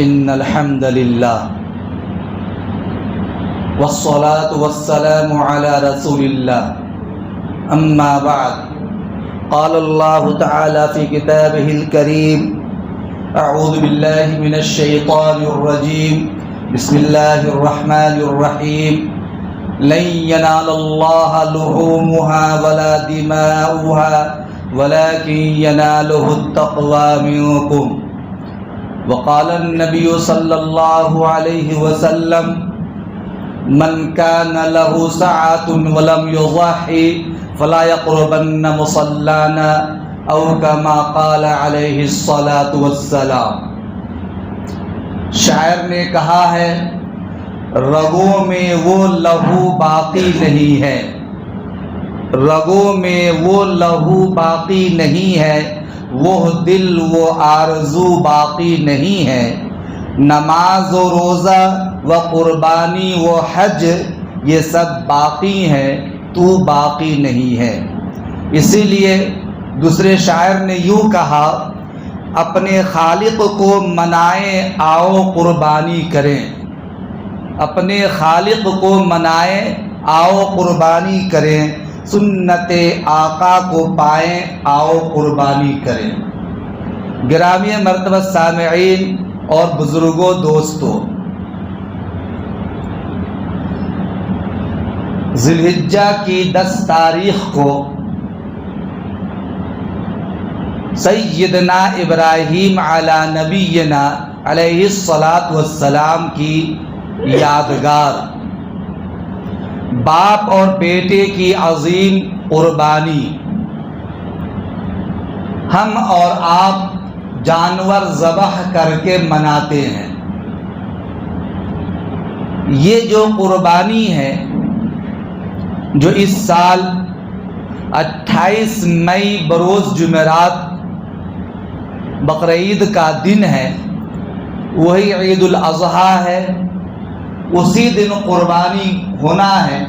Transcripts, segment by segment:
إن الحمد لله والصلاة والسلام على رسول الله أما بعد قال الله تعالى في كتابه الكريم أعوذ بالله من الشيطان الرجيم بسم الله الرحمن الرحيم لن ينال الله لحومها ولا دماؤها ولكن يناله التقوى منكم وقال النبي صلى الله عليه وسلم من كان له سعة ولم يضحي فلا يقربن مصلانا او كما قال عليه الصلاة والسلام۔ شاعر نے کہا ہے رگوں میں وہ لہو باقی نہیں ہے، رگوں میں وہ لہو باقی نہیں ہے، وہ دل وہ آرزو باقی نہیں ہے، نماز و روزہ و قربانی و حج یہ سب باقی ہیں، تو باقی نہیں ہے۔ اسی لیے دوسرے شاعر نے یوں کہا اپنے خالق کو منائیں آؤ قربانی کریں، اپنے خالق کو منائیں آؤ قربانی کریں، سنت آقا کو پائیں آؤ قربانی کریں۔ گرامی مرتبہ سامعین اور بزرگوں دوستوں، ذی الحجہ کی 10 تاریخ کو سیدنا ابراہیم علی نبینا علیہ الصلاۃ والسلام کی یادگار، باپ اور بیٹے کی عظیم قربانی، ہم اور آپ جانور ذبح کر کے مناتے ہیں۔ یہ جو قربانی ہے جو اس سال 28 مئی بروز جمعرات بقرعید کا دن ہے، وہی عید الاضحیٰ ہے، اسی دن قربانی ہونا ہے۔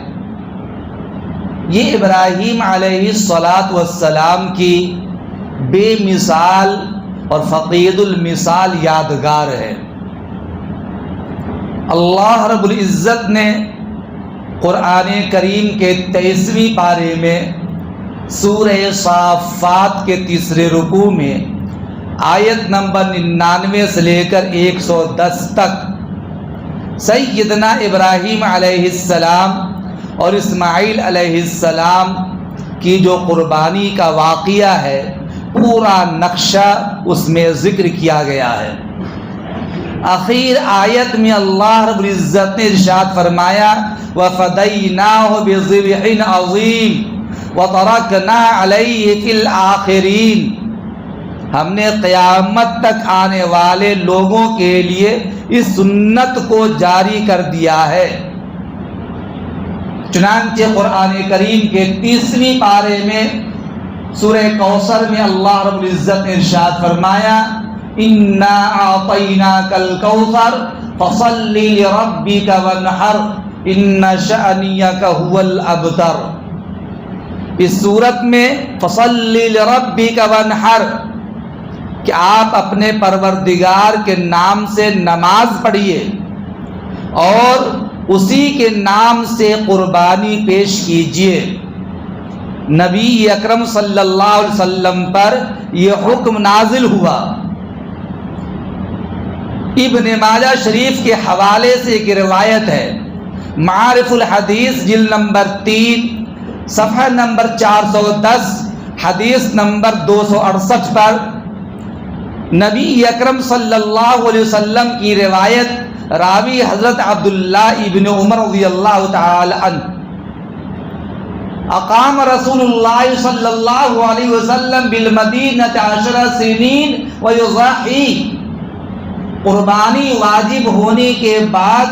یہ ابراہیم علیہ الصلاۃ والسلام کی بے مثال اور فقید المثال یادگار ہے۔ اللہ رب العزت نے قرآن کریم کے 23ویں پارے میں سورہ صافات کے 3 رکوع میں آیت نمبر 99 سے لے کر 110 تک سیدنا ابراہیم علیہ السلام اور اسماعیل علیہ السلام کی جو قربانی کا واقعہ ہے پورا نقشہ اس میں ذکر کیا گیا ہے۔ آخر آیت میں اللہ رب العزت نے ارشاد فرمایا وَفَدَيْنَاهُ بِذِبْحٍ عَظِيمٍ وَتَرَكْنَا عَلَيْهِ فِي الْآخِرِينَ، ہم نے قیامت تک آنے والے لوگوں کے لیے اس سنت کو جاری کر دیا ہے۔ چنانچہ قرآن کریم کے 30ویں پارے میں سورہ کوثر میں اللہ رب العزت نے ارشاد فرمایا اِنَّا أَعْطَيْنَاكَ الْكَوْثَرَ فَصَلِّ لِرَبِّكَ وَانْحَرْ إِنَّ شَأْنِيَكَ هُوَ الْأَبْتَرُ۔ اس صورت میں فَصَلِّ لِرَبِّكَ وَانْحَرْ کہ آپ اپنے پروردگار کے نام سے نماز پڑھیے اور اسی کے نام سے قربانی پیش کیجیے۔ نبی اکرم صلی اللہ علیہ وسلم پر یہ حکم نازل ہوا۔ ابن ماجہ شریف کے حوالے سے ایک روایت ہے، معارف الحدیث جلد نمبر 3 صفحہ نمبر 410 حدیث نمبر 268 پر نبی اکرم صلی اللہ علیہ وسلم کی روایت، راوی حضرت عبداللہ ابن عمر رضی اللہ تعالی عنہ، اقام رسول اللہ صلی اللہ علیہ وسلم بالمدینہ 10 سنین ویضحی، قربانی واجب ہونے کے بعد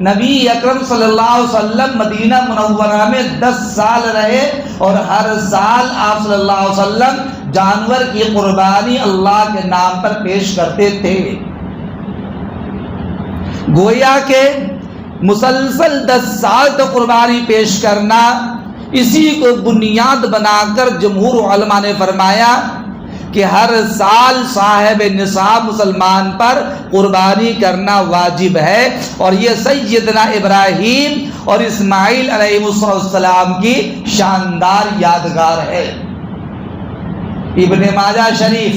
نبی اکرم صلی اللہ علیہ وسلم مدینہ منورہ میں 10 سال رہے اور ہر سال آپ صلی اللہ علیہ وسلم جانور کی قربانی اللہ کے نام پر پیش کرتے تھے۔ گویا کہ مسلسل 10 سال تک قربانی پیش کرنا، اسی کو بنیاد بنا کر جمہور علماء نے فرمایا کہ ہر سال صاحب نصاب مسلمان پر قربانی کرنا واجب ہے، اور یہ سیدنا ابراہیم اور اسماعیل علیہ السلام کی شاندار یادگار ہے۔ ابن ماجہ شریف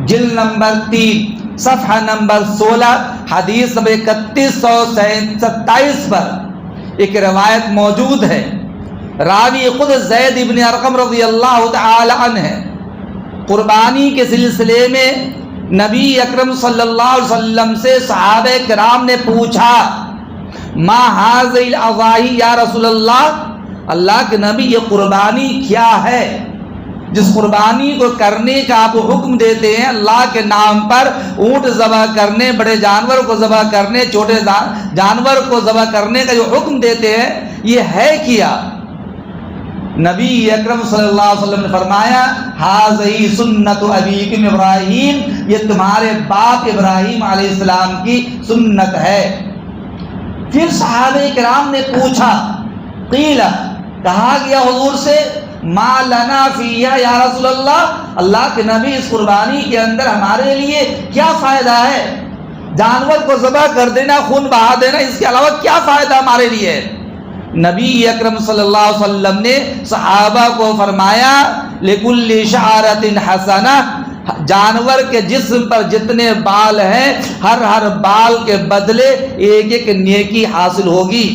جلد نمبر 3 صفحہ نمبر 16 حدیث نمبر 3127 پر ایک روایت موجود ہے۔ راوی خود زید ابن ارقم رضی اللہ تعالی عنہ ہے۔ قربانی کے سلسلے میں نبی اکرم صلی اللہ علیہ وسلم سے صحابہ کرام نے پوچھا، ما ھذی الاضاحی یا رسول اللہ، اللہ کے نبی یہ قربانی کیا ہے؟ جس قربانی کو کرنے کا آپ حکم دیتے ہیں، اللہ کے نام پر اونٹ ذبح کرنے، بڑے جانور کو ذبح کرنے، چھوٹے جانور کو ذبح کرنے کا جو حکم دیتے ہیں، یہ ہے کیا؟ نبی اکرم صلی اللہ علیہ وسلم نے فرمایا، ھذی سنت ابیکم ابراہیم، یہ تمہارے باپ ابراہیم علیہ السلام کی سنت ہے۔ پھر صحابہ کرام نے پوچھا، قیل، کہا گیا حضور سے، ما لنا فیہا یا رسول اللہ، اللہ کے نبی اس قربانی کے اندر ہمارے لیے کیا فائدہ ہے؟ جانور کو ذبح کر دینا، خون بہا دینا، اس کے علاوہ کیا فائدہ ہمارے لیے ہے؟ نبی اکرم صلی اللہ علیہ وسلم نے صحابہ کو فرمایا، لکل شعرۃ حسنہ، جانور کے جسم پر جتنے بال ہیں، ہر بال کے بدلے ایک ایک نیکی حاصل ہوگی۔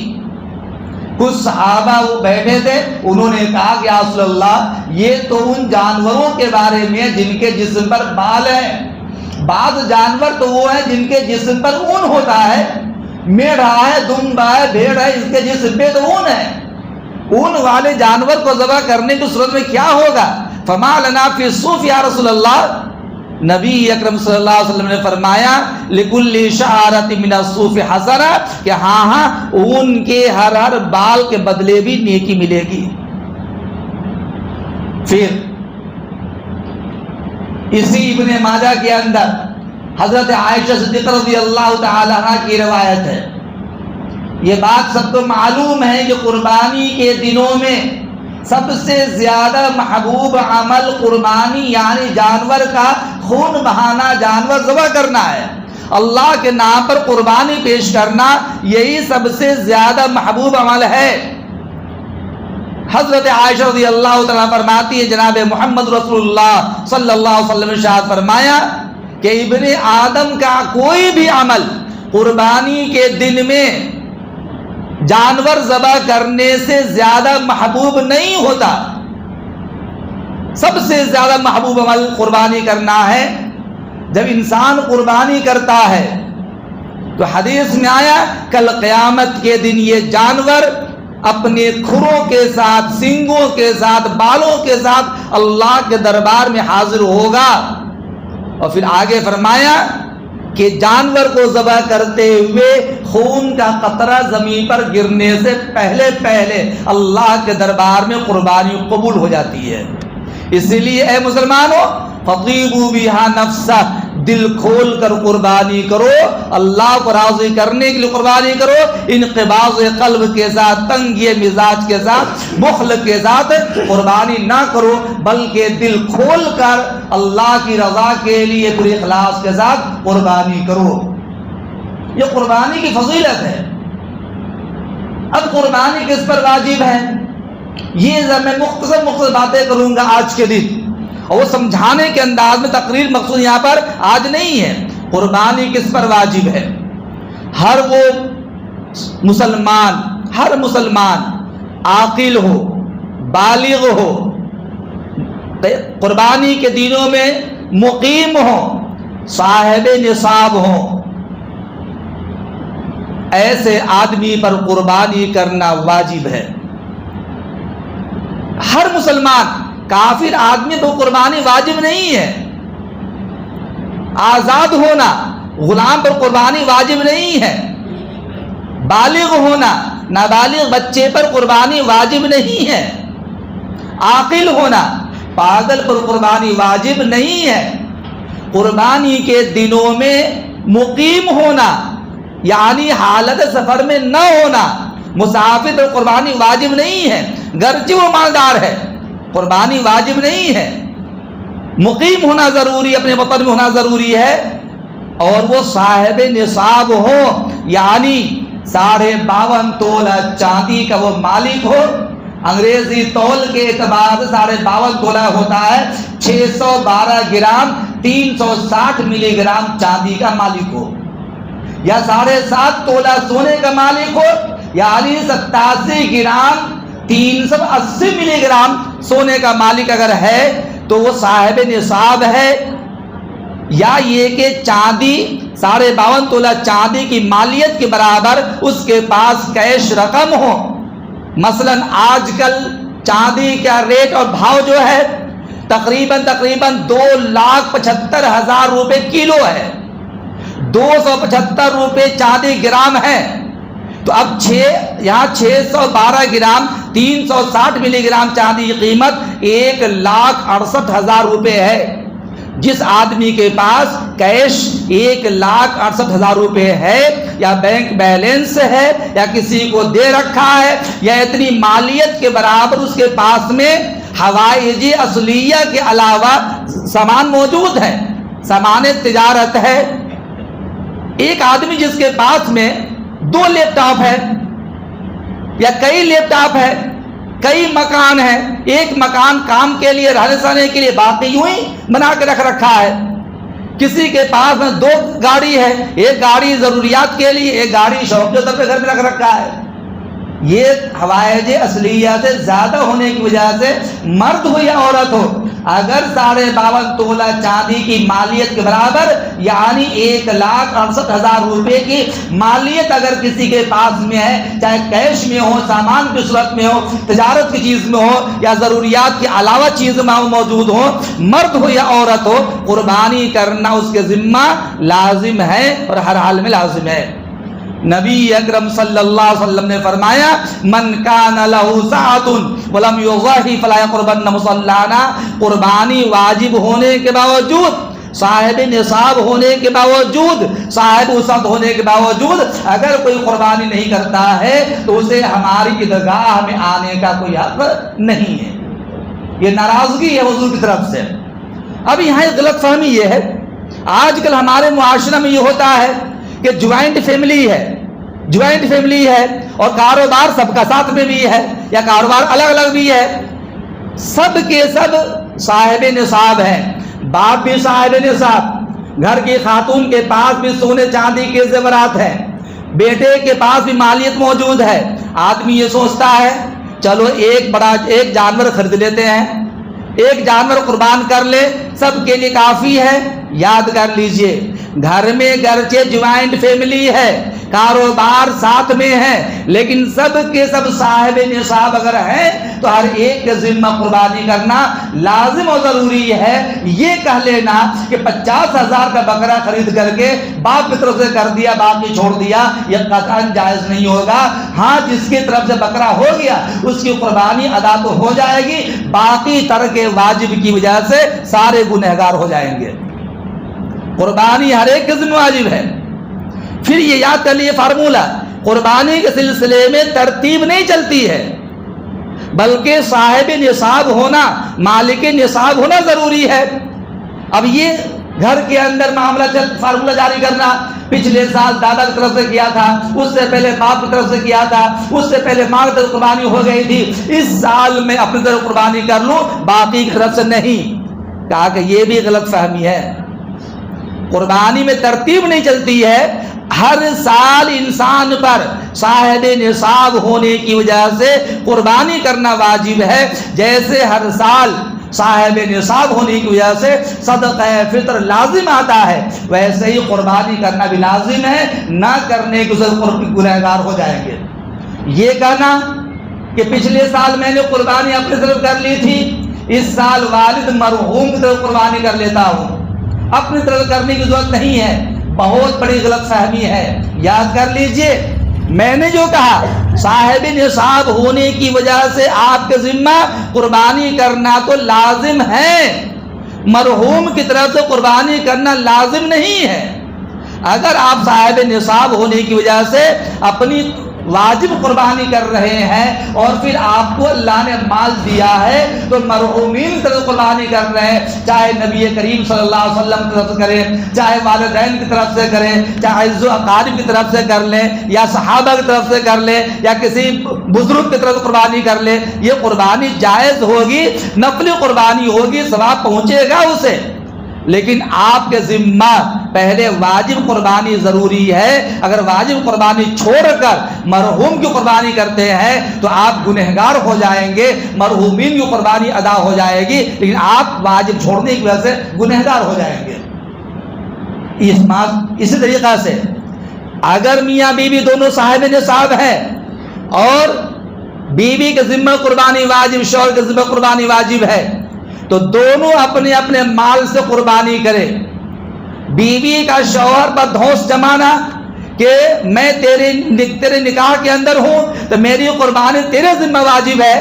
کچھ صحابہ وہ بیٹھے تھے، انہوں نے کہا کہ یا رسول اللہ، یہ تو ان جانوروں کے بارے میں جن کے جسم پر بال ہیں، بعض جانور تو وہ ہیں جن کے جسم پر اون ہوتا ہے، میڑھا ہے، دمبا ہے، بھیڑ ہے، اس کے جسم پہ تو اون ہے، اون والے جانور کو ذبح کرنے کی صورت میں کیا ہوگا؟ فما لنا فی الصوف یا رسول اللہ، نبی اکرم صلی اللہ علیہ وسلم نے فرمایا، لکل شعرۃ من الصوف حسنہ، کہ ہاں اون کے ہر بال کے بدلے بھی نیکی ملے گی۔ پھر اسی ابن ماجہ کے اندر حضرت عائشہ صدیقہ رضی اللہ تعالی عنہ کی روایت ہے۔ یہ بات سب کو معلوم ہے کہ قربانی کے دنوں میں سب سے زیادہ محبوب عمل قربانی یعنی جانور کا خون بہانا، جانور ذبح کرنا ہے، اللہ کے نام پر قربانی پیش کرنا، یہی سب سے زیادہ محبوب عمل ہے۔ حضرت عائشہ رضی اللہ تعالیٰ فرماتی ہے، جناب محمد رسول اللہ صلی اللہ علیہ وسلم نے ارشاد فرمایا کہ ابن آدم کا کوئی بھی عمل قربانی کے دن میں جانور ذبح کرنے سے زیادہ محبوب نہیں ہوتا۔ سب سے زیادہ محبوب عمل قربانی کرنا ہے۔ جب انسان قربانی کرتا ہے تو حدیث میں آیا، کل قیامت کے دن یہ جانور اپنے کھروں کے ساتھ، سینگوں کے ساتھ، بالوں کے ساتھ اللہ کے دربار میں حاضر ہوگا۔ اور پھر آگے فرمایا کہ جانور کو ذبح کرتے ہوئے خون کا قطرہ زمین پر گرنے سے پہلے اللہ کے دربار میں قربانی قبول ہو جاتی ہے۔ اسی لیے اے مسلمانوں، فطیبوا بہا نفسہ، دل کھول کر قربانی کرو، اللہ کو راضی کرنے کے لیے قربانی کرو، انقباض قلب کے ساتھ، تنگی مزاج کے ساتھ، بخل کے ساتھ قربانی نہ کرو، بلکہ دل کھول کر اللہ کی رضا کے لیے پورے اخلاص کے ساتھ قربانی کرو۔ یہ قربانی کی فضیلت ہے۔ اب قربانی کس پر واجب ہے، یہ میں مختصر باتیں کروں گا آج کے دن، اور وہ سمجھانے کے انداز میں تقریر مقصود یہاں پر آج نہیں ہے۔ قربانی کس پر واجب ہے؟ ہر وہ مسلمان عاقل ہو، بالغ ہو، قربانی کے دنوں میں مقیم ہو، صاحب نصاب ہو، ایسے آدمی پر قربانی کرنا واجب ہے۔ ہر مسلمان، کافر آدمی تو قربانی واجب نہیں ہے۔ آزاد ہونا، غلام پر قربانی واجب نہیں ہے۔ بالغ ہونا، نابالغ بچے پر قربانی واجب نہیں ہے۔ عاقل ہونا، پاگل پر قربانی واجب نہیں ہے۔ قربانی کے دنوں میں مقیم ہونا یعنی حالت سفر میں نہ ہونا، مسافر پر قربانی واجب نہیں ہے، گرچہ وہ مالدار ہے، قربانی واجب نہیں ہے۔ مقیم ہونا ضروری، اپنے وطن میں ہونا ضروری ہے، اور وہ صاحب نصاب ہو، یعنی 52.5 تولہ چاندی کا وہ مالک ہو۔ انگریزی تول کے اعتبار سے 52.5 تولہ ہوتا ہے 612 گرام 360 ملی گرام چاندی کا مالک ہو، یا 7.5 تولہ سونے کا مالک ہو، یعنی 87 گرام 380 ملی گرام سونے کا مالک اگر ہے تو وہ صاحب نصاب ہے۔ یا یہ کہ چاندی 52.5 تولہ چاندی کی مالیت کے برابر اس کے پاس کیش رقم ہو۔ مثلا آج کل چاندی کا ریٹ اور بھاؤ جو ہے تقریباً 2,75,000 روپے کلو ہے، 275 روپے چاندی گرام ہے۔ تو اب یہاں 612 گرام 360 ملی گرام چاندی کی قیمت 1,68,000 روپے ہے۔ جس آدمی کے پاس کیش 1,68,000 روپے ہے، یا بینک بیلنس ہے، یا کسی کو دے رکھا ہے، یا اتنی مالیت کے برابر اس کے پاس میں حوائج اصلیہ کے علاوہ سامان موجود ہے، سامان تجارت ہے۔ ایک آدمی جس کے پاس میں 2 لیپ ٹاپ ہے، یا کئی لیپ ٹاپ ہے، کئی مکان ہیں، ایک مکان کام کے لیے رہنے سہنے کے لیے، باقی یوں ہی بنا کے رکھ رکھا ہے۔ کسی کے پاس 2 گاڑی ہے، ایک گاڑی ضروریات کے لیے، ایک گاڑی شوق کے طور پہ گھر میں رکھ رکھا ہے۔ یہ حوائج اصلیہ سے زیادہ ہونے کی وجہ سے مرد ہو یا عورت ہو، اگر 52.5 تولہ چاندی کی مالیت کے برابر یعنی 1,68,000 روپے کی مالیت اگر کسی کے پاس میں ہے، چاہے کیش میں ہو، سامان کی صورت میں ہو، تجارت کی چیز میں ہو، یا ضروریات کے علاوہ چیز میں موجود ہو، مرد ہو یا عورت ہو، قربانی کرنا اس کے ذمہ لازم ہے اور ہر حال میں لازم ہے۔ نبی اکرم صلی اللہ علیہ وسلم نے فرمایا من کان لہ سعۃ ولم یضحی فلا یقربن مصلانا، قربانی واجب ہونے کے باوجود، صاحب نصاب ہونے کے باوجود، صاحب وسعت ہونے کے باوجود اگر کوئی قربانی نہیں کرتا ہے تو اسے ہماری عیدگاہ میں آنے کا کوئی حق نہیں ہے۔ یہ ناراضگی ہے حضور کی طرف سے۔ اب یہاں غلط فہمی یہ ہے، آج کل ہمارے معاشرے میں یہ ہوتا ہے کہ جوائنٹ فیملی ہے اور کاروبار سب کا ساتھ میں بھی ہے، یا کاروبار الگ الگ بھی ہے، سب کے سب صاحب نصاب ہے، باپ بھی صاحب نصاب، گھر کی خاتون کے پاس بھی سونے چاندی کے زیورات ہیں، بیٹے کے پاس بھی مالیت موجود ہے۔ آدمی یہ سوچتا ہے چلو ایک جانور خرید لیتے ہیں، ایک جانور قربان کر لے، سب کے لیے کافی ہے۔ یاد کر لیجئے، گھر میں گرچہ جوائنٹ فیملی ہے، کاروبار ساتھ میں ہے، لیکن سب کے سب صاحب نصاب اگر ہیں تو ہر ایک کے ذمہ قربانی کرنا لازم و ضروری ہے۔ یہ کہہ لینا کہ 50,000 کا بکرا خرید کر کے باپ کی طرف سے کر دیا باقی چھوڑ دیا، یہ قطعاً جائز نہیں ہوگا۔ ہاں جس کی طرف سے بکرا ہو گیا اس کی قربانی ادا تو ہو جائے گی، باقی ترک واجب کی وجہ سے سارے گنہگار ہو جائیں گے۔ قربانی ہر ایک کے ذمہ واجب ہے۔ پھر یہ یاد کر لیے فارمولہ، قربانی کے سلسلے میں ترتیب نہیں چلتی ہے، بلکہ صاحب نصاب ہونا، مالک نصاب ہونا ضروری ہے۔ اب یہ گھر کے اندر معاملہ فارمولہ جاری کرنا، پچھلے سال دادا کی طرف سے کیا تھا، اس سے پہلے باپ کی طرف سے کیا تھا، اس سے پہلے ماں کی طرف قربانی ہو گئی تھی، اس سال میں اپنی طرف قربانی کر لوں، باقی کی طرف سے نہیں۔ کہا کہ یہ بھی غلط فہمی ہے، قربانی میں ترتیب نہیں چلتی ہے، ہر سال انسان پر صاحب نصاب ہونے کی وجہ سے قربانی کرنا واجب ہے۔ جیسے ہر سال صاحب نصاب ہونے کی وجہ سے صدقہ فطر لازم آتا ہے، ویسے ہی قربانی کرنا بھی لازم ہے، نہ کرنے کی گنہگار ہو جائیں گے۔ یہ کہنا کہ پچھلے سال میں نے قربانی اپنی طرف کر لی تھی، اس سال والد مرحوم کی طرف قربانی کر لیتا ہوں، اپنی طرف کرنے کی ضرورت نہیں ہے، بہت بڑی غلط فہمی ہے۔ یاد کر لیجئے، میں نے جو کہا صاحب نصاب ہونے کی وجہ سے آپ کے ذمہ قربانی کرنا تو لازم ہے، مرحوم کی طرف سے قربانی کرنا لازم نہیں ہے۔ اگر آپ صاحب نصاب ہونے کی وجہ سے اپنی واجب قربانی کر رہے ہیں اور پھر آپ کو اللہ نے مال دیا ہے تو مرحومین کی طرف قربانی کر رہے ہیں، چاہے نبی کریم صلی اللہ علیہ وسلم کی طرف سے کریں، چاہے والدین کی طرف سے کریں، چاہے عزیز و اقارب کی طرف سے کر لیں، یا صحابہ کی طرف سے کر لیں، یا کسی بزرگ کی طرف قربانی کر لیں، یہ قربانی جائز ہوگی، نفلی قربانی ہوگی، ثواب پہنچے گا اسے۔ لیکن آپ کے ذمہ پہلے واجب قربانی ضروری ہے۔ اگر واجب قربانی چھوڑ کر مرحوم کی قربانی کرتے ہیں تو آپ گنہگار ہو جائیں گے، مرحومین کی قربانی ادا ہو جائے گی، لیکن آپ واجب چھوڑنے کی وجہ سے گنہگار ہو جائیں گے۔ اسی طریقہ سے اگر میاں بیوی دونوں صاحب نصاب ہیں اور بیوی کے ذمہ قربانی واجب، شوہر کے ذمہ قربانی واجب ہے، تو دونوں اپنے اپنے مال سے قربانی کرے۔ بیوی کا شوہر پر دھوس جمانا کہ میں تیرے نکاح کے اندر ہوں تو میری قربانی تیرے ذمہ واجب ہے،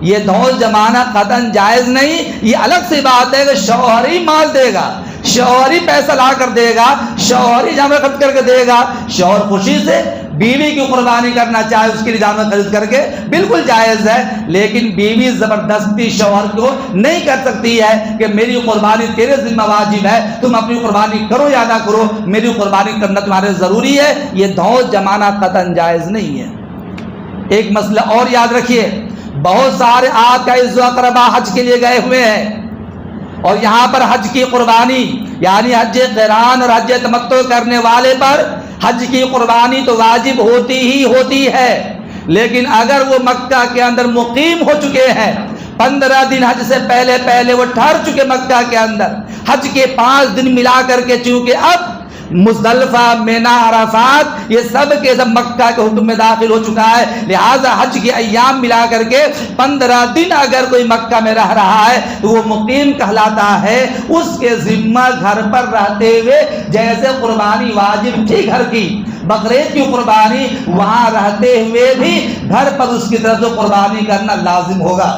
یہ دھوس جمانا قطعاً جائز نہیں۔ یہ الگ سی بات ہے کہ شوہر ہی مال دے گا، شوہر ہی پیسہ لا کر دے گا، شوہر ہی جانور خرید کر کے دے گا، شوہر خوشی سے بیوی کی قربانی کرنا چاہے اس کے لیے جانور خرید کر کے بالکل جائز ہے، لیکن بیوی زبردستی شوہر کو نہیں کر سکتی ہے کہ میری قربانی تیرے ذمہ واجب ہے، تم اپنی قربانی کرو یا نہ کرو، میری قربانی کرنا تمہارے ضروری ہے۔ یہ دھوس جمانا قطعاً جائز نہیں ہے۔ ایک مسئلہ اور یاد رکھیے، بہت سارے آپ کا عزیز و اقربا حج کے لیے گئے ہوئے ہیں اور یہاں پر حج کی قربانی یعنی حج قران اور حج تمتع کرنے والے پر حج کی قربانی تو واجب ہوتی ہی ہوتی ہے، لیکن اگر وہ مکہ کے اندر مقیم ہو چکے ہیں، 15 دن حج سے پہلے وہ ٹھہر چکے مکہ کے اندر، حج کے 5 دن ملا کر کے چونکہ اب مزدلفہ، مینا، عرفات یہ سب کے سب مکہ کے حکم میں داخل ہو چکا ہے، لہٰذا حج کے ایام ملا کر کے 15 دن اگر کوئی مکہ میں رہ رہا ہے تو وہ مقیم کہلاتا ہے۔ اس کے ذمہ گھر پر رہتے ہوئے جیسے قربانی واجب تھی گھر کی، بقرعید کی قربانی وہاں رہتے ہوئے بھی گھر پر اس کی طرف سے قربانی کرنا لازم ہوگا۔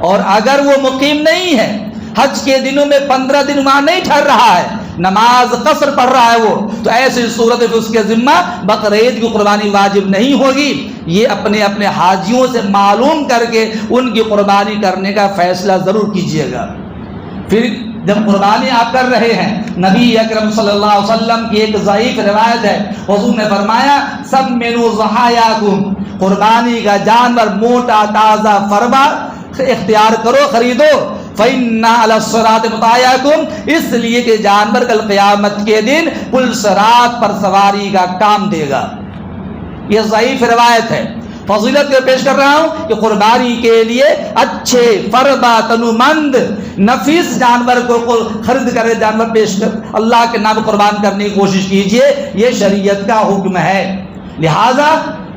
اور اگر وہ مقیم نہیں ہے، حج کے دنوں میں 15 دن وہاں نہیں ٹھہر رہا ہے، نماز قصر پڑھ رہا ہے وہ، تو ایسی صورت میں اس کے ذمہ بقرعید کی قربانی واجب نہیں ہوگی۔ یہ اپنے اپنے حاجیوں سے معلوم کر کے ان کی قربانی کرنے کا فیصلہ ضرور کیجیے گا۔ پھر جب قربانی آپ کر رہے ہیں، نبی اکرم صلی اللہ علیہ وسلم کی ایک ضعیف روایت ہے، حضور نے فرمایا سمنوا ضحایاکم، قربانی کا جانور موٹا تازہ فرما اختیار کرو، خریدو، فَإِنَّا عَلَى الصِّرَاطِ مُطَايَعَكُمْ، اس لیے کہ جانور کل قیامت کے دن پل صراط پر سواری کا کام دے گا۔ یہ ضعیف روایت ہے، فضیلت کے پیش کر رہا ہوں کہ قربانی کے لیے اچھے فربا تنومند نفیس جانور کو خرید کر جانور پیش کر اللہ کے نام قربان کرنے کی کوشش کیجئے، یہ شریعت کا حکم ہے۔ لہذا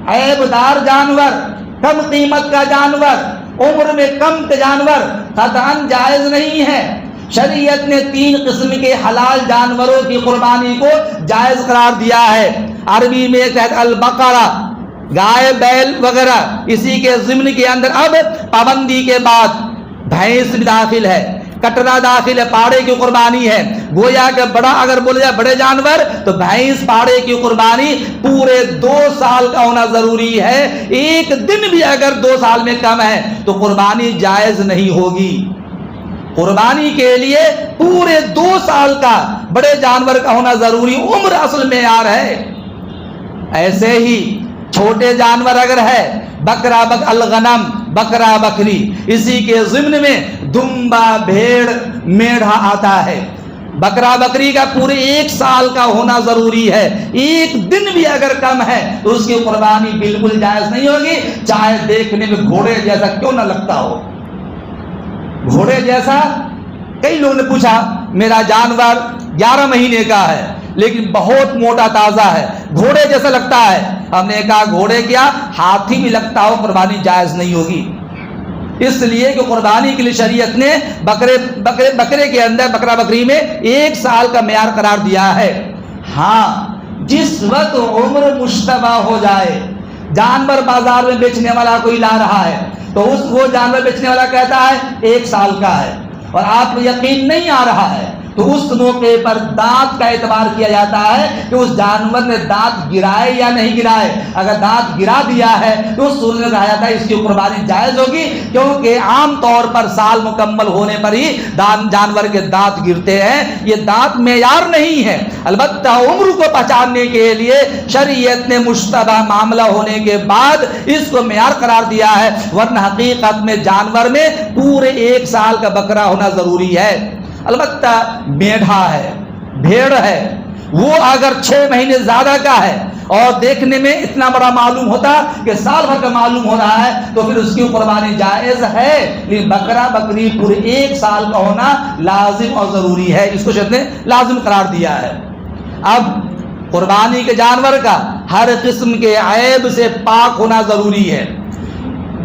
عیب دار جانور، کم قیمت کا جانور، عمر میں کم کے جانور قطعاً جائز نہیں ہے۔ شریعت نے 3 قسم کے حلال جانوروں کی قربانی کو جائز قرار دیا ہے۔ عربی میں کہتے البقرہ، گائے بیل وغیرہ، اسی کے ضمن کے اندر اب پابندی کے بعد بھینس بھی داخل ہے، کٹرا داخل ہے، پاڑے کی قربانی ہے۔ گویا کہ بڑا اگر بولے جائے بڑے جانور تو بھینس پاڑے کی قربانی پورے 2 سال کا ہونا ضروری ہے، ایک دن بھی اگر 2 سال میں کم ہے تو قربانی جائز نہیں ہوگی۔ قربانی کے لیے پورے 2 سال کا بڑے جانور کا ہونا ضروری، عمر اصل معیار ہے۔ ایسے ہی چھوٹے جانور اگر ہے، بکرا الغنم، بکرا بکری، اسی کے ضمن میں دمبا، بھیڑ، میڑھا آتا ہے۔ بکرا بکری کا پورے 1 سال کا ہونا ضروری ہے، ایک دن بھی اگر کم ہے تو اس کی قربانی بالکل جائز نہیں ہوگی، چاہے دیکھنے میں گھوڑے جیسا کیوں نہ لگتا ہو۔ گھوڑے جیسا، کئی لوگوں نے پوچھا میرا جانور 11 مہینے کا ہے لیکن بہت موٹا تازہ ہے، گھوڑے جیسا لگتا ہے۔ ہم نے کہا گھوڑے کیا ہاتھی بھی لگتا ہو قربانی جائز نہیں ہوگی، اس لیے کہ قربانی کے لیے شریعت نے بکرے کے اندر بکرا بکری میں 1 سال کا معیار قرار دیا ہے۔ ہاں جس وقت عمر مشتبہ ہو جائے، جانور بازار میں بیچنے والا کوئی لا رہا ہے تو وہ جانور بیچنے والا کہتا ہے 1 سال کا ہے اور آپ کو یقین نہیں آ رہا ہے، تو اس موقع پر دانت کا اعتبار کیا جاتا ہے کہ اس جانور نے دانت گرائے یا نہیں گرائے. اگر دانت گرا دیا ہے تو اس صورت میں کہا جاتا ہے اس کی قربانی جائز ہوگی، کیونکہ عام طور پر سال مکمل ہونے پر ہی جانور کے دانت گرتے ہیں. یہ دانت معیار نہیں ہے، البتہ عمر کو پہچاننے کے لیے شریعت نے مشتبہ معاملہ ہونے کے بعد اس کو معیار قرار دیا ہے، ورنہ حقیقت میں جانور میں پورے 1 سال کا بکرا ہونا ضروری ہے. البتہ میڈھا ہے، بھیڑ ہے، وہ اگر 6 مہینے زیادہ کا ہے اور دیکھنے میں اتنا بڑا معلوم ہوتا کہ سال بھر کا معلوم ہو رہا ہے تو پھر اس کی قربانی جائز ہے، لیکن بکرا بکری پورے 1 سال کا ہونا لازم اور ضروری ہے، اس کو شریعت نے لازم قرار دیا ہے. اب قربانی کے جانور کا ہر قسم کے عیب سے پاک ہونا ضروری ہے.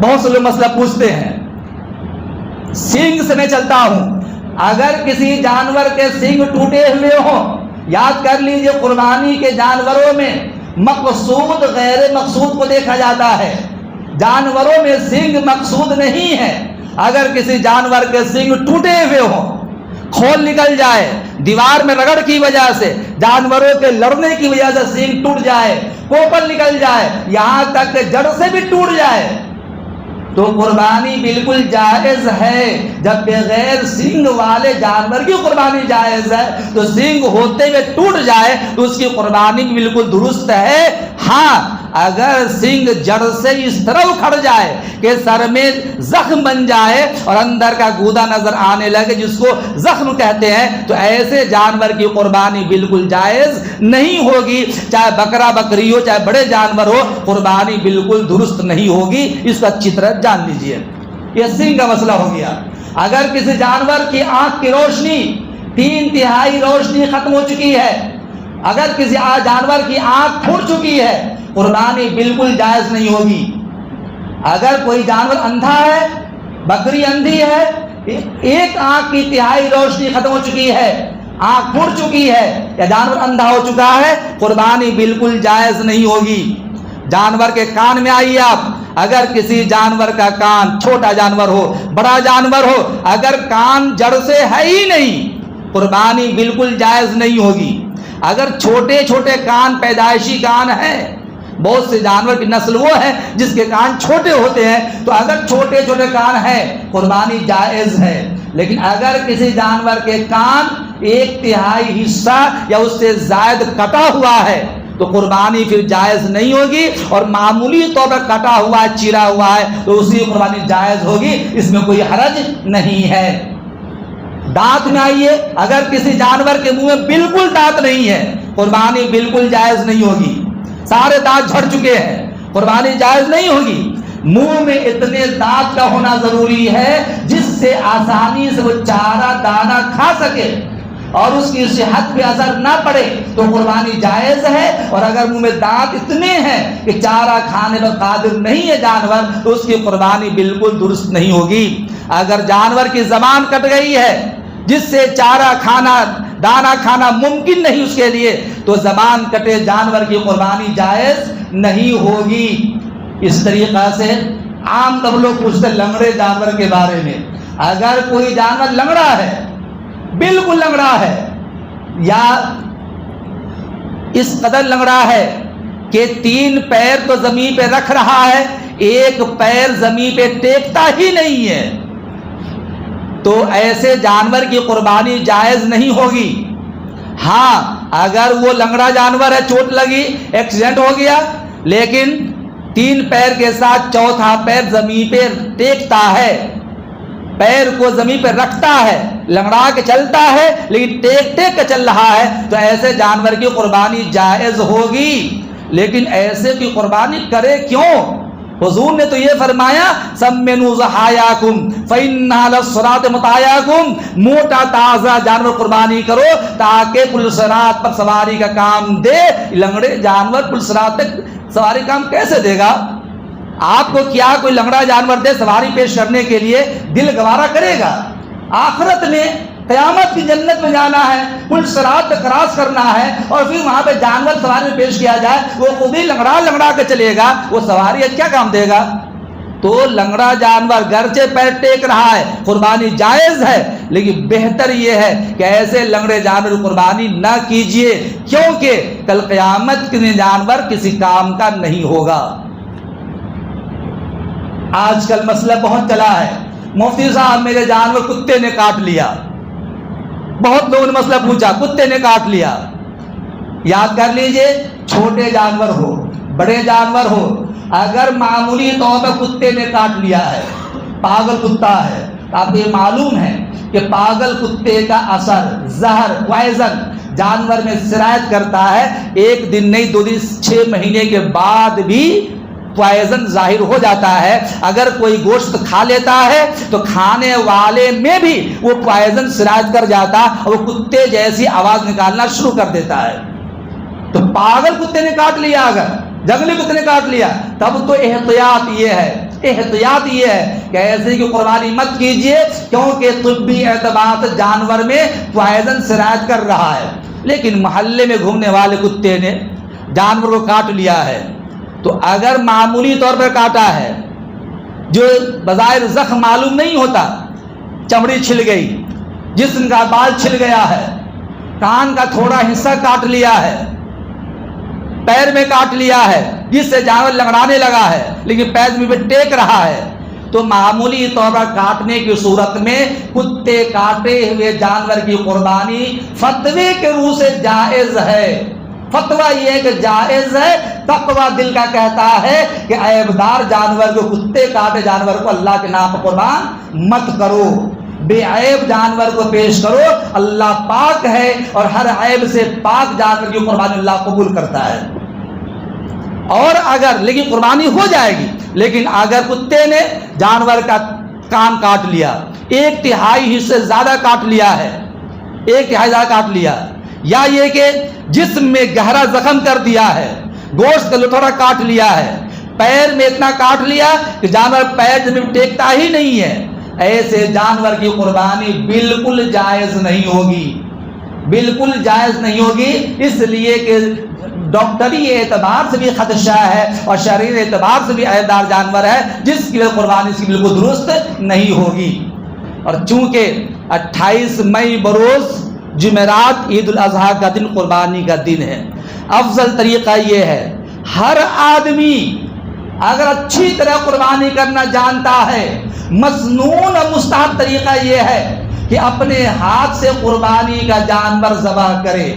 بہت سے لوگ مسئلہ پوچھتے ہیں، سینگ سے میں چلتا ہوں، اگر کسی جانور کے سینگ ٹوٹے ہوئے ہوں، یاد کر لیجئے قربانی کے جانوروں میں مقصود غیر مقصود کو دیکھا جاتا ہے، جانوروں میں سینگ مقصود نہیں ہے. اگر کسی جانور کے سینگ ٹوٹے ہوئے ہوں، کھول نکل جائے، دیوار میں رگڑ کی وجہ سے، جانوروں کے لڑنے کی وجہ سے سینگ ٹوٹ جائے، کوپل نکل جائے، یہاں تک کہ جڑ سے بھی ٹوٹ جائے، تو قربانی بالکل جائز ہے. جب بغیر سینگ والے جانور کی قربانی جائز ہے تو سینگ ہوتے ہوئے ٹوٹ جائے تو اس کی قربانی بالکل درست ہے. ہاں اگر سینگ جڑ سے اس طرح اکھڑ جائے کہ سر میں زخم بن جائے اور اندر کا گودا نظر آنے لگے جس کو زخم کہتے ہیں، تو ایسے جانور کی قربانی بالکل جائز نہیں ہوگی. چاہے بکرا بکری ہو، چاہے بڑے جانور ہو، قربانی بالکل درست نہیں ہوگی. اس کو اچھی طرح جان لیجئے. یہ سینگ کا مسئلہ ہو گیا. اگر کسی جانور کی آنکھ کی روشنی 3/3 روشنی ختم ہو چکی ہے، اگر کسی جانور کی آنکھ پھوٹ چکی ہے، قربانی بالکل جائز نہیں ہوگی. اگر کوئی جانور اندھا ہے، بکری اندھی ہے، 1 آنکھ کی 3/3 روشنی ختم ہو چکی ہے، آنکھ پھوٹ چکی ہے یا جانور اندھا ہو چکا ہے، قربانی بالکل جائز نہیں ہوگی. جانور کے کان میں آئیے آپ، اگر کسی جانور کا کان، چھوٹا جانور ہو بڑا جانور ہو، اگر کان جڑ سے ہے ہی نہیں، قربانی بالکل جائز نہیں ہوگی. اگر چھوٹے چھوٹے کان پیدائشی کان ہیں، بہت سے جانور کی نسل وہ ہے جس کے کان چھوٹے ہوتے ہیں، تو اگر چھوٹے چھوٹے کان ہیں قربانی جائز ہے. لیکن اگر کسی جانور کے کان 1/3 حصہ یا اس سے زائد کٹا ہوا ہے تو قربانی پھر جائز نہیں ہوگی، اور معمولی طور پر کٹا ہوا ہے، چیرا ہوا ہے تو اسی قربانی جائز ہوگی، اس میں کوئی حرج نہیں ہے. دانت میں آئیے، اگر کسی جانور کے منہ میں بالکل دانت نہیں ہے، قربانی بالکل جائز نہیں ہوگی. سارے دانت جھڑ چکے ہیں، قربانی جائز نہیں ہوگی. منہ میں اتنے دانت کا ہونا ضروری ہے جس سے آسانی سے وہ چارہ دانہ کھا سکے اور اس کی صحت پہ اثر نہ پڑے تو قربانی جائز ہے. اور اگر منہ میں دانت اتنے ہیں کہ چارہ کھانے پر قادر نہیں ہے جانور تو اس کی قربانی بالکل درست نہیں ہوگی. اگر جانور کی زبان کٹ گئی ہے جس سے چارہ کھانا، دانہ کھانا ممکن نہیں اس کے لیے، تو زبان کٹے جانور کی قربانی جائز نہیں ہوگی. اس طریقہ سے عام طور لوگ پوچھتے لنگڑے جانور کے بارے میں، اگر کوئی جانور لنگڑا ہے، بالکل لنگڑا ہے، یا اس قدر لنگڑا ہے کہ 3 پیر تو زمین پہ رکھ رہا ہے، 1 پیر زمین پہ ٹیکتا ہی نہیں ہے، تو ایسے جانور کی قربانی جائز نہیں ہوگی. ہاں اگر وہ لنگڑا جانور ہے، چوٹ لگی، ایکسیڈنٹ ہو گیا، لیکن 3 پیر کے ساتھ 4تھا پیر زمین پہ ٹیکتا ہے، پیر کو زمین پہ رکھتا ہے، لنگڑا کے چلتا ہے لیکن ٹیک ٹیک کے چل رہا ہے، تو ایسے جانور کی قربانی جائز ہوگی. لیکن ایسے کی قربانی کرے کیوں؟ حضور نے تو یہ فرمایا سمنوا ضحایاکم فإنها للصراط مطایاکم، موٹا تازہ جانور قربانی کرو تاکہ پل صراط پر سواری کا کام دے. لنگڑے جانور پل صراط تک سواری کام کیسے دے گا؟ آپ کو کیا کوئی لنگڑا جانور دے سواری پیش کرنے کے لیے دل گوارا کرے گا؟ آخرت میں قیامت کی جنت میں جانا ہے، پل صراط کراس کرنا ہے، اور پھر وہاں پہ جانور سواری میں پیش کیا جائے، وہ خود ہی لنگڑا لنگڑا کے چلے گا، وہ سواری کیا کام دے گا؟ تو لنگڑا جانور گرچہ پیر ٹیک رہا ہے قربانی جائز ہے، لیکن بہتر یہ ہے کہ ایسے لنگڑے جانور قربانی نہ کیجیے، کیونکہ کل قیامت کے جانور کسی کام کا نہیں ہوگا۔ آج کل مسئلہ بہت چلا ہے، مفتی صاحب میرے جانور کتے نے کاٹ لیا، بہت لوگوں نے مسئلہ پوچھا کتے نے کاٹ لیا۔ یاد کر لیجئے، چھوٹے جانور ہو بڑے جانور ہو، اگر معمولی طور پر کتے نے کاٹ لیا ہے، پاگل کتا ہے، آپ کو یہ معلوم ہے کہ پاگل کتے کا اثر زہر پوائزن جانور میں سرایت کرتا ہے، ایک دن نہیں 2 دن 6 مہینے کے بعد بھی پوائزن ظاہر ہو جاتا ہے۔ اگر کوئی گوشت کھا لیتا ہے تو کھانے والے میں بھی وہ پوائزن سرایت کر جاتا اور وہ کتے جیسی آواز نکالنا شروع کر دیتا ہے۔ تو پاگل کتے نے کاٹ لیا، اگر جنگلی کتے نے کاٹ لیا، تب تو احتیاط یہ ہے کہ ایسے کی قربانی مت کیجئے، کیونکہ طبی اعتبار سے جانور میں پوائزن سرایت کر رہا ہے۔ لیکن محلے میں گھومنے والے کتے نے جانور کو کاٹ لیا ہے، تو اگر معمولی طور پر کاٹا ہے جو بظاہر زخم معلوم نہیں ہوتا، چمڑی چھل گئی، جسم کا بال چھل گیا ہے، کان کا تھوڑا حصہ کاٹ لیا ہے، پیر میں کاٹ لیا ہے، جس سے جانور لنگڑانے لگا ہے لیکن پیر میں بھی ٹیک رہا ہے، تو معمولی طور پر کاٹنے کی صورت میں کتے کاٹے ہوئے جانور کی قربانی فتوے کے روح سے جائز ہے۔ فتویٰ یہ ہے کہ جائز ہے، تقویٰ دل کا کہتا ہے کہ عیبدار جانور کو، کتے کاٹے جانور کو اللہ کے نام پر قربان مت کرو، بے عیب جانور کو پیش کرو، اللہ پاک ہے اور ہر عیب سے پاک جانور کی قربانی اللہ قبول کرتا ہے۔ اور اگر لیکن قربانی ہو جائے گی، لیکن اگر کتے نے جانور کا کان کاٹ لیا، 1/3 حصے زیادہ کاٹ لیا ہے، 1/3 زیادہ کاٹ لیا، یا یہ کہ جسم میں گہرا زخم کر دیا ہے، گوشت کا تھوڑا کاٹ لیا ہے، پیر میں اتنا کاٹ لیا کہ جانور پیر زمین ٹیکتا ہی نہیں ہے، ایسے جانور کی قربانی بالکل جائز نہیں ہوگی، بالکل جائز نہیں ہوگی، اس لیے کہ ڈاکٹری اعتبار سے بھی خدشہ ہے اور شرعی اعتبار سے بھی عیبدار جانور ہے، جس کی قربانی اس کی بالکل درست نہیں ہوگی۔ اور چونکہ 28 مئی بروز جمعرات عید الاضحیٰ کا دن قربانی کا دن ہے، افضل طریقہ یہ ہے ہر آدمی اگر اچھی طرح قربانی کرنا جانتا ہے، مسنون اور مستحب طریقہ یہ ہے کہ اپنے ہاتھ سے قربانی کا جانور ذبح کرے،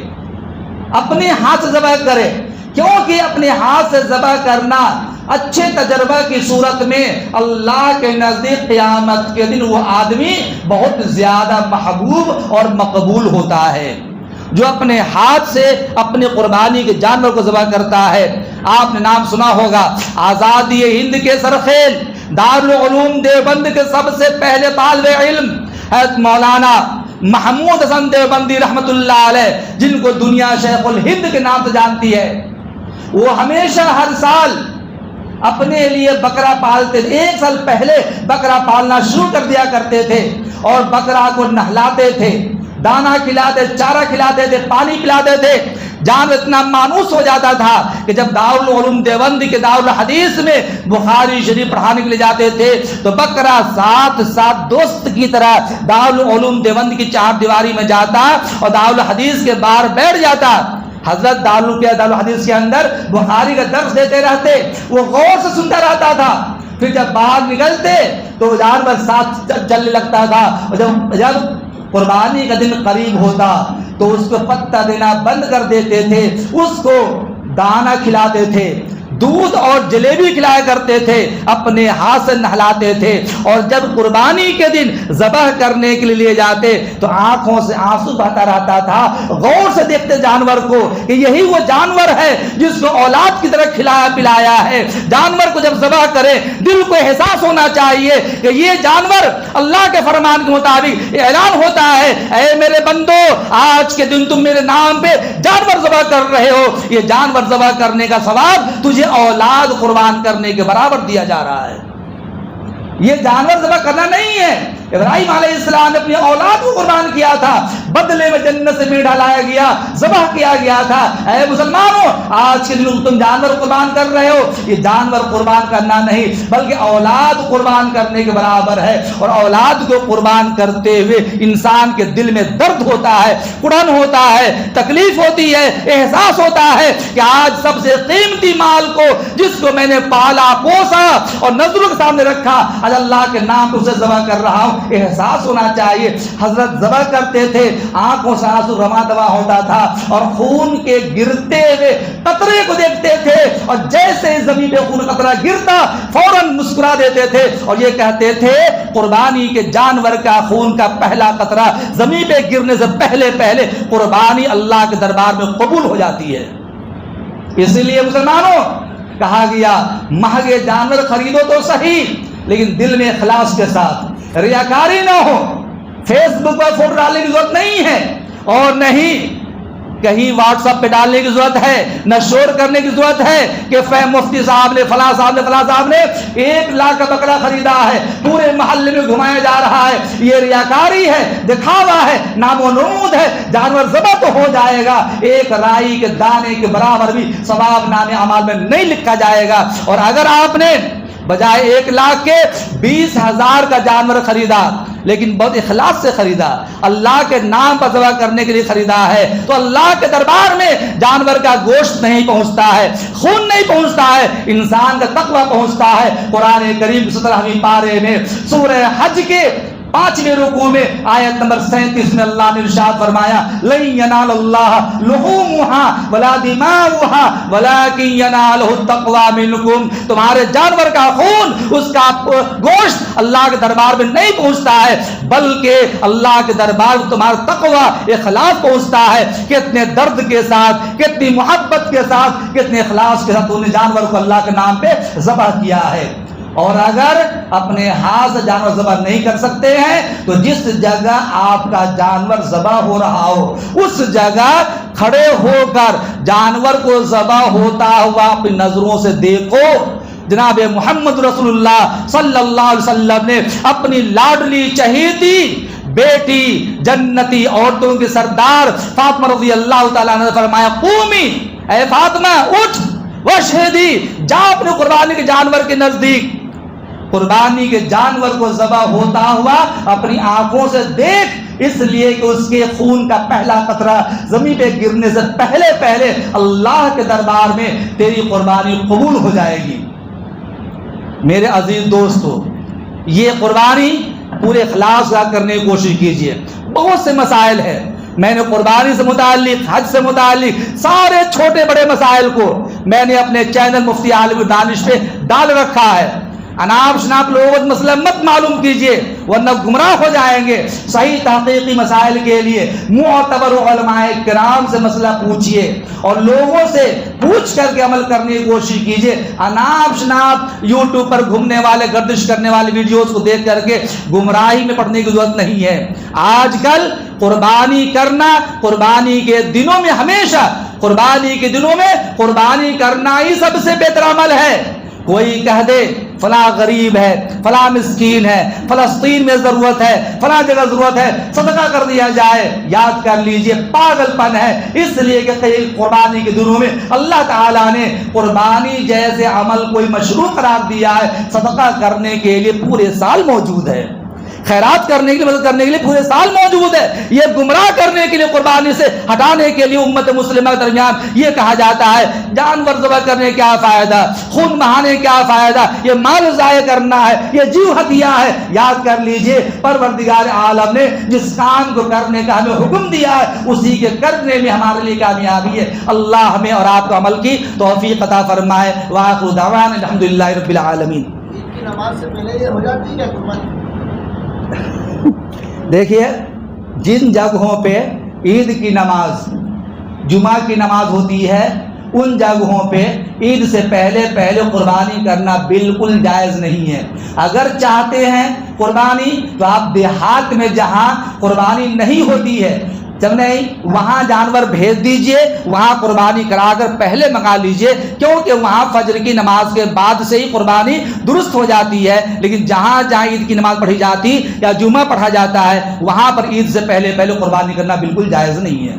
اپنے ہاتھ سے ذبح کرے، کیونکہ اپنے ہاتھ سے ذبح کرنا اچھے تجربہ کی صورت میں اللہ کے نزدیک قیامت کے دن وہ آدمی بہت زیادہ محبوب اور مقبول ہوتا ہے جو اپنے ہاتھ سے اپنے قربانی کے جانور کو ذبح کرتا ہے۔ آپ نے نام سنا ہوگا، آزادی ہند کے سرخیل دارالعلوم دیوبند کے سب سے پہلے طالب علم حضرت مولانا محمود حسن دیوبندی رحمت اللہ علیہ، جن کو دنیا شیخ الہند کے نام سے جانتی ہے، وہ ہمیشہ ہر سال اپنے لیے بکرا پالتے تھے۔ 1 سال پہلے بکرا پالنا شروع کر دیا کرتے تھے اور بکرا کو نہلاتے تھے، دانا کھلاتے، چارہ کھلاتے تھے، پانی پلاتے تھے۔ جان اتنا مانوس ہو جاتا تھا کہ جب دارالعلوم دیوبند کے دارالحدیث میں بخاری شریف پڑھانے کے لیے جاتے تھے تو بکرا ساتھ دوست کی طرح دارالعلوم دیوبند کی 4 دیواری میں جاتا اور دارالحدیث کے باہر بیٹھ جاتا۔ حضرت دارالحدیث کے اندر بخاری کا درس دیتے رہتے، وہ غور سے سنتا رہتا تھا، پھر جب باہر نکلتے تو جانور ساتھ چلنے لگتا تھا، اور جب قربانی کا دن قریب ہوتا تو اس کو پتہ دینا بند کر دیتے تھے، اس کو دانا کھلاتے تھے، دودھ اور جلیبی کھلایا کرتے تھے، اپنے ہاتھ سے نہلاتے تھے، اور جب قربانی کے دن ذبح کرنے کے لیے لے جاتے تو آنکھوں سے آنسو بہتا رہتا تھا، غور سے دیکھتے جانور کو کہ یہی وہ جانور ہے جس کو اولاد کی طرح کھلایا پلایا ہے۔ جانور کو جب ذبح کرے دل کو احساس ہونا چاہیے کہ یہ جانور اللہ کے فرمان کے مطابق اعلان ہوتا ہے، اے میرے بندو آج کے دن تم میرے نام پہ جانور ذبح کر رہے ہو، یہ جانور ذبح کرنے کا ثواب تجھے اولاد قربان کرنے کے برابر دیا جا رہا ہے۔ یہ جانور ذبح کرنا نہیں ہے. ابراہیم علیہ السلام نے اپنی اولاد کو قربان کیا تھا, بدلے میں جنت سے میٹھا لایا گیا, ذبح کیا گیا تھا. اے مسلمانوں, آج کے دن تم جانور قربان کر رہے ہو, یہ جانور قربان کرنا نہیں بلکہ اولاد قربان کرنے کے برابر ہے. اور اولاد کو قربان کرتے ہوئے انسان کے دل میں درد ہوتا ہے, کڑھن ہوتا ہے, تکلیف ہوتی ہے, احساس ہوتا ہے کہ آج سب سے قیمتی مال کو جس کو میں نے پالا پوسا اور نظروں کے سامنے رکھا, آج اللہ کے نام پہ اسے ذبح کر رہا ہوں. احساس ہونا چاہیے. حضرت ذبح کرتے تھے, آنکھوں سے آنسو رواں دوا ہوتا تھا اور خون کے گرتے ہوئے قطرے کو دیکھتے تھے, اور جیسے زمین پہ خون قطرہ گرتا فوراً مسکرا دیتے تھے اور یہ کہتے تھے قربانی کے جانور کا خون کا پہلا قطرہ زمین پہ گرنے سے پہلے قربانی اللہ کے دربار میں قبول ہو جاتی ہے. اسی لیے مسلمانوں کہا گیا مہنگے جانور خریدو تو صحیح, لیکن دل میں اخلاص کے ساتھ, ریاکاری نہ ہو. فیس بک پر فوٹو ڈالنے کی ضرورت نہیں ہے, اور نہیں کہیں واٹس ایپ پہ ڈالنے کی ضرورت ہے, نہ شور کرنے کی ضرورت ہے کہ مفتی صاحب نے فلاں صاحب نے 1 لاکھ کا بکرا خریدا ہے, پورے محلے میں گھمایا جا رہا ہے. یہ ریاکاری ہے, دکھاوا ہے, نام و نمود ہے. جانور ذبح تو ہو جائے گا, ایک رائی کے دانے کے برابر بھی ثواب نامے اعمال میں نہیں لکھا جائے گا. اور اگر آپ نے بجائے 1 لاکھ کے 20,000 کا جانور خریدا, لیکن بہت اخلاص سے خریدا, اللہ کے نام پر ذبح کرنے کے لیے خریدا ہے, تو اللہ کے دربار میں جانور کا گوشت نہیں پہنچتا ہے, خون نہیں پہنچتا ہے, انسان کا تقوی پہنچتا ہے. قرآن کریم 17ویں پارے میں سورہ حج کے 5ویں رکوع میں آیت نمبر 37 میں اللہ نے ارشاد فرمایا لن ینال اللہ لحومها ولا دماؤها ولکن ینالہ التقوی منکم. تمہارے جانور کا خون, اس کا گوشت اللہ کے دربار میں نہیں پہنچتا ہے, بلکہ اللہ کے دربار میں تمہارا تقوی اخلاص پہنچتا ہے. کتنے درد کے ساتھ, کتنی محبت کے ساتھ, کتنے اخلاص کے ساتھ تم نے جانور کو اللہ کے نام پہ ذبح کیا ہے. اور اگر اپنے ہاتھ سے جانور ذبح نہیں کر سکتے ہیں تو جس جگہ آپ کا جانور ذبح ہو رہا ہو اس جگہ کھڑے ہو کر جانور کو ذبح ہوتا ہوا اپنی نظروں سے دیکھو. جناب محمد رسول اللہ صلی اللہ علیہ وسلم نے اپنی لاڈلی چہیتی بیٹی جنتی عورتوں کی سردار فاطمہ رضی اللہ تعالیٰ نے فرمایا قومی, اے فاطمہ اٹھ, وشہدی, جا اپنے قربانی کے جانور کے نزدیک. قربانی کے جانور کو ذبح ہوتا ہوا اپنی آنکھوں سے دیکھ, اس لیے کہ اس کے خون کا پہلا قطرہ زمین پہ گرنے سے پہلے اللہ کے دربار میں تیری قربانی قبول ہو جائے گی. میرے عزیز دوستو, یہ قربانی پورے اخلاص کا کرنے کی کوشش کیجئے. بہت سے مسائل ہیں, میں نے قربانی سے متعلق, حج سے متعلق سارے چھوٹے بڑے مسائل کو میں نے اپنے چینل مفتی عالم دانش پہ ڈال رکھا ہے. اناپ شناپ لوگوں مسئلہ مت معلوم کیجئے ورنہ گمراہ ہو جائیں گے. صحیح تحقیقی مسائل کے لیے معتبر علماء کرام سے مسئلہ پوچھئے اور لوگوں سے پوچھ کر کے عمل کرنے کی کوشش کیجئے. اناپ شناپ یوٹیوب پر گھومنے والے, گردش کرنے والے ویڈیوز کو دیکھ کر کے گمراہی میں پڑنے کی ضرورت نہیں ہے. آج کل قربانی کرنا, قربانی کے دنوں میں, ہمیشہ قربانی کے دنوں میں قربانی کرنا ہی سب سے بہتر عمل ہے. کوئی کہہ دے فلاں غریب ہے, فلاں مسکین ہے, فلسطین میں ضرورت ہے, فلاں جگہ ضرورت ہے, صدقہ کر دیا جائے. یاد کر لیجئے پاگل پن ہے, اس لیے کہ قربانی کے دنوں میں اللہ تعالیٰ نے قربانی جیسے عمل کوئی مشروع قرار دیا ہے. صدقہ کرنے کے لیے پورے سال موجود ہے, خیرات کرنے کے لیے, مدد کرنے کے لیے پورے سال موجود ہے. یہ گمراہ کرنے کے لیے, قربانی سے ہٹانے کے لیے امت مسلمہ کے درمیان یہ کہا جاتا ہے جانور ذبح کرنے کیا فائدہ, خون بہانے کیا فائدہ, یہ مال ضائع کرنا ہے, یہ جیو ہتھیا ہے. یاد کر لیجئے پروردگار عالم نے جس کام کو کرنے کا ہمیں حکم دیا ہے اسی کے کرنے میں ہمارے لیے کامیابی ہے. اللہ ہمیں اور آپ کو عمل کی توفیق عطا فرمائے. وآخر دعوانا الحمدللہ رب العالمین. عید کی نماز سے پہلے یہ ہو جاتی ہے قربانی؟ دیکھیے, جن جگہوں پہ عید کی نماز, جمعہ کی نماز ہوتی ہے, ان جگہوں پہ عید سے پہلے قربانی کرنا بالکل جائز نہیں ہے. اگر چاہتے ہیں قربانی تو آپ دیہات میں جہاں قربانی نہیں ہوتی ہے جب نہیں وہاں جانور بھیج دیجئے، وہاں قربانی کرا کر پہلے منگا لیجئے، کیونکہ وہاں فجر کی نماز کے بعد سے ہی قربانی درست ہو جاتی ہے، لیکن جہاں جہاں عید کی نماز پڑھی جاتی یا جمعہ پڑھا جاتا ہے وہاں پر عید سے پہلے قربانی کرنا بالکل جائز نہیں ہے۔